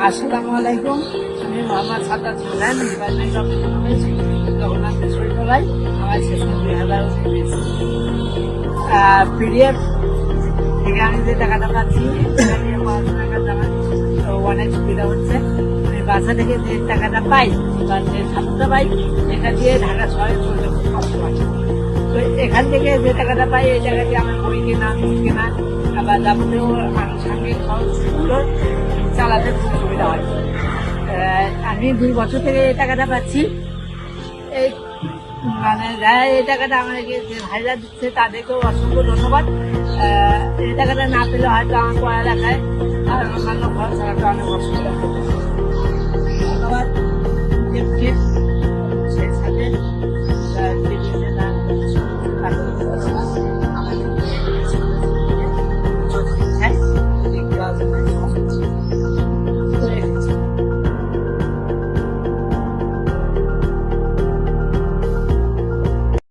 আসসালামু আলাইকুম। আমি Mohammad Saddat Hossain, department of economics, Jagannath বিশ্ববিদ্যালয়। আমার সেশন 2019। পিডিএফ থেকে আমি যে টাকাটা পাচ্ছি সেটা নিয়ে পড়াশোনার কাজ আমার অনেক সুবিধা হচ্ছে। আমি বাসা থেকে যে টাকাটা পাই বা যে ছাত্রটা পাই এটা দিয়ে ঢাকা শহরে চলতে খুব কষ্ট হয়। তো এখান থেকে যে টাকাটা পাই এই টাকা দিয়ে আমার বই কেনা, নোট কেনা বা যাবতীয় আনুষঙ্গিক খরচগুলো চালাতে খুব সুবিধা হয়। আমি 2 বছর থেকে এই টাকাটা পাচ্ছি। এই মানে যারা এই টাকাটা আমাকে যে ভাইরা দিচ্ছে তাদেরকেও অসংখ্য ধন্যবাদ। এই টাকাটা না পেলে হয়তো আমার পড়ালেখায় আর অন্যান্য খরচ চালাতে অনেক অসুবিধা হতো। ধন্যবাদ।